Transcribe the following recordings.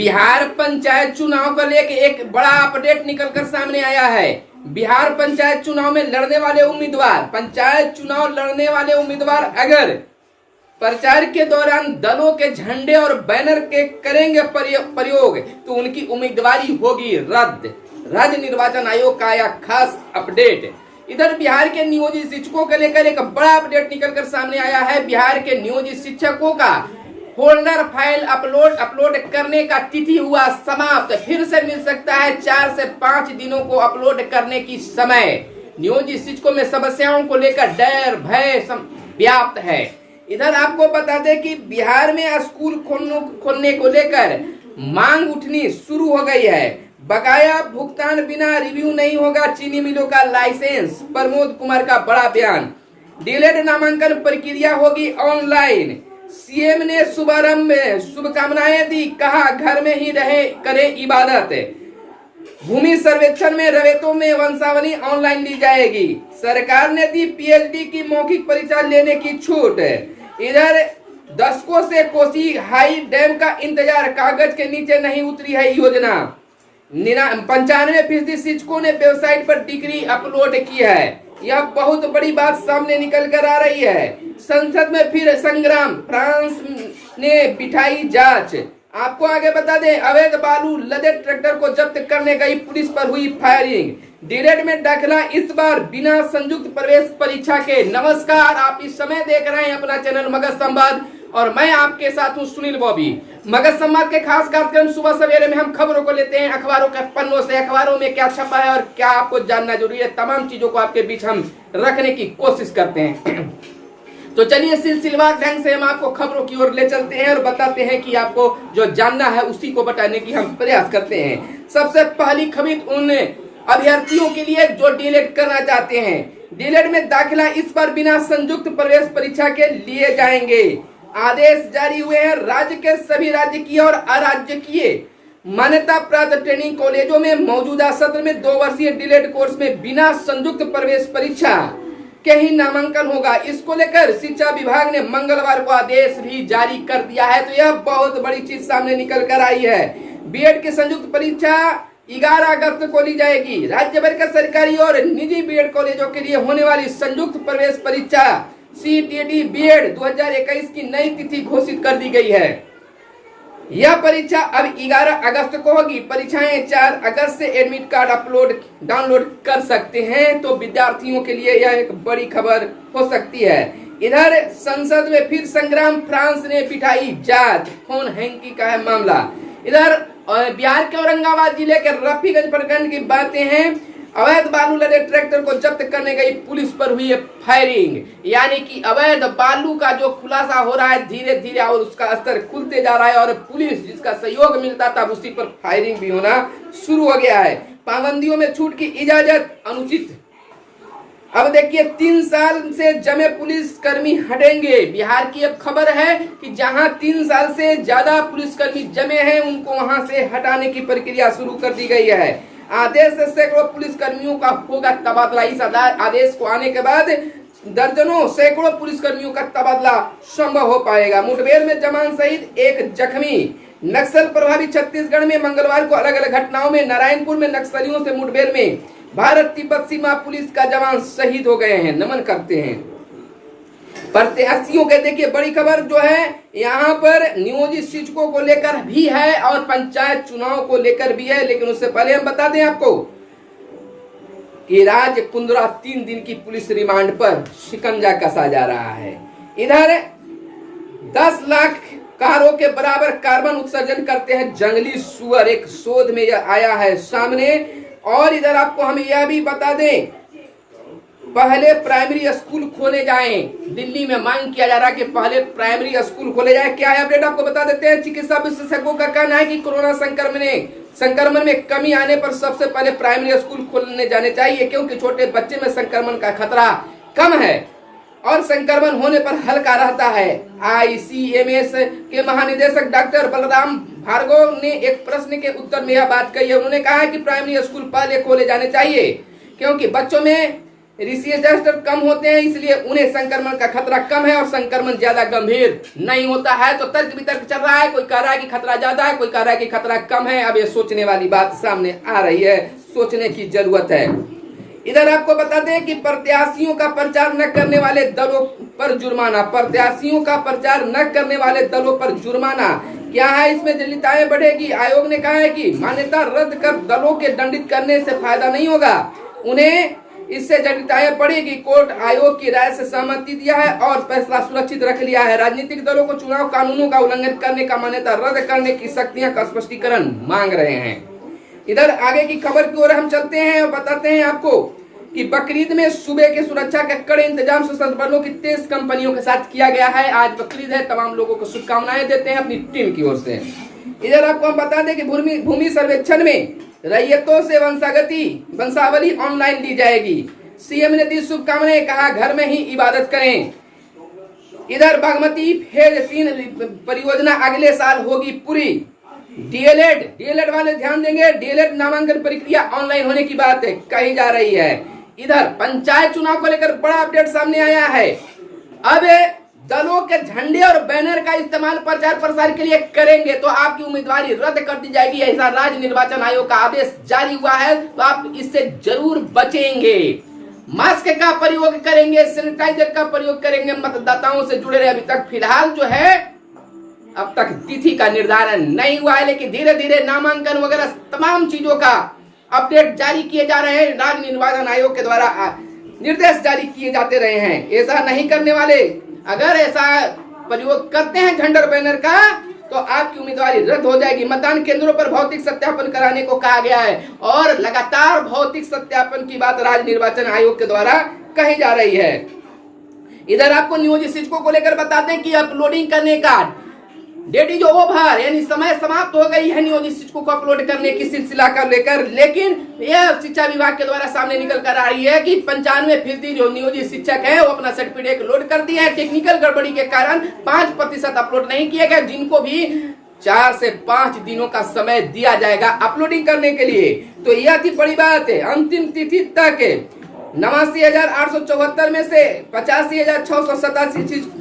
बिहार पंचायत चुनाव को लेकर एक बड़ा अपडेट निकलकर सामने आया है। बिहार पंचायत चुनाव में लड़ने वाले उम्मीदवार, पंचायत चुनाव लड़ने वाले उम्मीदवार अगर प्रचार के दौरान दलों के झंडे और बैनर के करेंगे प्रयोग तो उनकी उम्मीदवारी होगी रद्द। राज्य निर्वाचन आयोग का आया खास अपडेट। इधर बिहार के नियोजित शिक्षकों को लेकर एक बड़ा अपडेट निकलकर सामने आया है। बिहार के नियोजित शिक्षकों का होल्डर फाइल अपलोड करने का तिथि हुआ समाप्त। फिर से मिल सकता है 4 से 5 दिनों को अपलोड करने की समय। नियोजित शिक्षकों में समस्याओं को लेकर डर भय व्याप्त है। इधर आपको बता दें कि बिहार में स्कूल खोलने को लेकर मांग उठनी शुरू हो गई है। बकाया भुगतान बिना रिव्यू नहीं होगा चीनी मिलों का लाइसेंस, प्रमोद कुमार का बड़ा बयान। डिलेड नामांकन प्रक्रिया होगी ऑनलाइन। सीएम ने शुभारंभ में शुभकामनाएं दी, कहा घर में ही रहे करे इबादत। भूमि सर्वेक्षण में रवेतों में वंशावली ऑनलाइन ली जाएगी। सरकार ने दी पीएचडी की मौखिक परीक्षा लेने की छूट। इधर दशकों से कोसी हाई डैम का इंतजार, कागज के नीचे नहीं उतरी है योजना। 95% शिक्षकों ने वेबसाइट पर डिग्री अपलोड की है। यह बहुत बड़ी बात सामने निकल कर आ रही है। संसद में फिर संग्राम, फ्रांस ने बिठाई जांच। आपको आगे बता दें, अवैध बालू लदे ट्रैक्टर को जब्त करने गई पुलिस पर हुई फायरिंग। डीएलएड में दाखिला इस बार बिना संयुक्त प्रवेश परीक्षा के। नमस्कार, आप इस समय देख रहे हैं अपना चैनल मगध संवाद और मैं आपके साथ हूं सुनील बॉबी। मगध संवाद के खास कार्यक्रम सुबह सवेरे में हम खबरों को लेते हैं अखबारों के पन्नों से। अखबारों में क्या छपा है और क्या आपको जानना जरूरी है, तमाम चीजों को आपके बीच हम रखने की कोशिश करते हैं। तो चलिए सिलसिलेवार ढंग से हम आपको खबरों की ओर ले चलते हैं और बताते हैं कि आपको जो जानना है उसी को बताने की हम प्रयास करते हैं। सबसे पहली खबर उन अभ्यर्थियों के लिए जो डीएलएड करना चाहते हैं। डीएलएड में दाखिला इस पर बिना संयुक्त प्रवेश परीक्षा के लिए जाएंगे। आदेश जारी हुए हैं। राज्य के सभी राजकीय और अराजकीय मान्यता प्राप्त ट्रेनिंग कॉलेजों में मौजूदा सत्र में 2 वर्षीय डीएलएड कोर्स में बिना संयुक्त प्रवेश परीक्षा के ही नामांकन होगा। इसको लेकर शिक्षा विभाग ने मंगलवार को आदेश भी जारी कर दिया है। तो यह बहुत बड़ी चीज सामने निकल कर आई है। बीएड की संयुक्त परीक्षा 11 अगस्त को ली जाएगी। राज्य भर के सरकारी और निजी बीएड कॉलेजों के लिए होने वाली संयुक्त प्रवेश परीक्षा सीटीटी बीएड 2021 की नई तिथि घोषित कर दी गई है। यह परीक्षा अब 11 अगस्त को होगी। परीक्षाएं 4 अगस्त से एडमिट कार्ड डाउनलोड कर सकते हैं। तो विद्यार्थियों के लिए यह एक बड़ी खबर हो सकती है। इधर संसद में फिर संग्राम, फ्रांस ने बिठाई जांच, फोन हैंकी का है मामला। इधर बिहार के औरंगाबाद जिले के रफीगंज प्रखंड की बातें हैं। अवैध बालू लदे ट्रैक्टर को जब्त करने गई पुलिस पर हुई है फायरिंग। यानी कि अवैध बालू का जो खुलासा हो रहा है धीरे धीरे और उसका स्तर खुलते जा रहा है और पुलिस जिसका सहयोग मिलता था उसी पर फायरिंग भी होना शुरू हो गया है। पाबंदियों में छूट की इजाजत अनुचित। अब देखिए 3 साल से जमे पुलिसकर्मी हटेंगे। बिहार की अब खबर है कि जहां 3 साल से ज्यादा पुलिसकर्मी जमे हैं उनको वहां से हटाने की प्रक्रिया शुरू कर दी गई है। आदेश से सैकड़ों पुलिसकर्मियों का होगा तबादला। इस आदेश को आने के बाद दर्जनों सैकड़ों पुलिसकर्मियों का तबादला संभव हो पाएगा। मुठभेड़ में जवान सहित 1 जख्मी। नक्सल प्रभावित छत्तीसगढ़ में मंगलवार को अलग अलग घटनाओं में नारायणपुर में नक्सलियों से मुठभेड़ में भारत तिब्बत सीमा पुलिस का जवान शहीद हो गए हैं। नमन करते हैं प्रत्याशियों के। देखिए बड़ी खबर जो है यहाँ पर नियोजित शिक्षकों को लेकर भी है और पंचायत चुनाव को लेकर भी है। लेकिन उससे पहले हम बता दें आपको कि राज कुंद्रा 3 दिन की पुलिस रिमांड पर शिकंजा कसा जा रहा है। इधर 10 लाख कारों के बराबर कार्बन उत्सर्जन करते हैं जंगली सुअर। एक शोध में यह आया है सामने। और इधर आपको हम यह भी बता दें, पहले प्राइमरी स्कूल खोले जाएं। दिल्ली में मांग किया जा रहा है कि पहले प्राइमरी स्कूल खोले जाएं। क्या है अपडेट आपको बता देते हैं। चिकित्सा विशेषज्ञों का कहना है कि कोरोना संक्रमण में कमी आने पर सबसे पहले प्राइमरी स्कूल खोलने जाने चाहिए, क्योंकि छोटे बच्चे में संक्रमण का खतरा कम है और संक्रमण होने पर हल्का रहता है। आईसीएमएस के महानिदेशक डॉक्टर बलराम भार्गव ने एक प्रश्न के उत्तर में यह बात कही है। उन्होंने कहा है कि प्राइमरी स्कूल पहले खोले जाने चाहिए क्योंकि बच्चों में रिसीजर कम होते हैं, इसलिए उन्हें संक्रमण का खतरा कम है और संक्रमण ज्यादा गंभीर नहीं होता है। तो तर्क वितर्क चल रहा है, कोई कह रहा है कि खतरा ज्यादा है, कोई कह रहा है कि खतरा कम है। अब ये सोचने वाली बात सामने आ रही है, सोचने की जरूरत है। इधर आपको बता दें कि प्रत्याशियों का प्रचार न करने वाले दलों पर जुर्माना, प्रत्याशियों का प्रचार न करने वाले दलों पर जुर्माना क्या है, इसमें जटिलताएं बढ़ेगी। आयोग ने कहा है कि मान्यता रद्द कर दलों के दंडित करने से फायदा नहीं होगा, उन्हें इससे जटिलताएं बढ़ेगी। कोर्ट आयोग की राय से सहमति दिया है और फैसला सुरक्षित रख लिया है। राजनीतिक दलों को चुनाव कानूनों का उल्लंघन करने का मान्यता रद्द करने की शक्तियां का स्पष्टीकरण मांग रहे हैं। इधर आगे की खबर की ओर हम चलते हैं और बताते हैं आपको कि बकरीद में सूबे के सुरक्षा के कड़े इंतजाम सशस्त्र बलों की 23 कंपनियों के साथ किया गया है। आज बकरीद है, तमाम लोगों को शुभकामनाएं देते हैं अपनी टीम की ओर से। इधर आपको हम बता दें कि भूमि सर्वेक्षण में रैयतों से वंशावली ऑनलाइन ली जाएगी। सीएम ने दी शुभकामनाएं, कहा घर में ही इबादत करें। इधर बागमती फेज 3 परियोजना अगले साल होगी पूरी। डीएलएड वाले ध्यान देंगे, डीएलएड नामांकन प्रक्रिया ऑनलाइन होने की बात कही जा रही है। इधर पंचायत चुनाव को लेकर बड़ा अपडेट सामने आया है। अब दलों के झंडे और बैनर का इस्तेमाल प्रचार प्रसार के लिए करेंगे तो आपकी उम्मीदवारी रद्द कर दी जाएगी, ऐसा राज्य निर्वाचन आयोग का आदेश जारी हुआ है। तो आप इससे जरूर बचेंगे। मास्क का प्रयोग करेंगे, सैनिटाइजर का प्रयोग करेंगे, मतदाताओं से जुड़े रहे। अभी तक फिलहाल जो है अब तक तिथि का निर्धारण नहीं हुआ है, लेकिन धीरे धीरे नामांकन वगैरह तमाम चीजों का अपडेट जारी किए जा रहे हैं। राज्य निर्वाचन आयोग के द्वारा निर्देश जारी किए जाते रहे हैं। ऐसा नहीं करने वाले अगर ऐसा प्रयोग करते हैं झंडे और बैनर का तो आपकी उम्मीदवारी रद्द हो जाएगी। मतदान केंद्रों पर भौतिक सत्यापन कराने को कहा गया है और लगातार भौतिक सत्यापन की बात राज्य निर्वाचन आयोग के द्वारा कही जा रही है। इधर आपको नियोजित शिक्षकों को लेकर बताते हैं कि अपलोडिंग करने का डेट इज ओवर, यानी समय समाप्त हो गई है नियोजित शिक्षकों को अपलोड करने की सिलसिला का लेकर। लेकिन यह शिक्षा विभाग के द्वारा सामने निकल कर आ रही है कि 95% जो नियोजित शिक्षक है वो अपना सर्टिफिकेट लोड कर दिया है। टेक्निकल गड़बड़ी के कारण 5% अपलोड नहीं किए गए, जिनको भी 4 से 5 दिनों का समय दिया जाएगा अपलोडिंग करने के लिए। तो यह थी बड़ी बात है। अंतिम तिथि तक 89,874 में से 85,687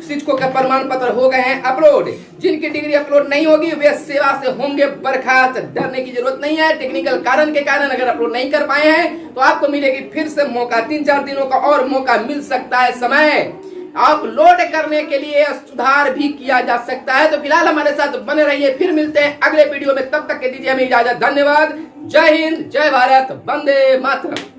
शिक्षकों के प्रमाण पत्र हो गए हैं अपलोड। जिनकी डिग्री अपलोड नहीं होगी वे सेवा से होंगे बर्खास्त। डरने की जरूरत नहीं है। टेक्निकल कारण के कारण अगर अपलोड नहीं कर पाए हैं तो आपको मिलेगी फिर से मौका। 3-4 दिनों का और मौका मिल सकता है समय अपलोड करने के लिए, सुधार भी किया जा सकता है। तो फिलहाल हमारे साथ बने रहिए, फिर मिलते हैं अगले वीडियो में। तब तक के दीजिए हमें इजाजत। धन्यवाद। जय हिंद, जय भारत, वंदे मातरम।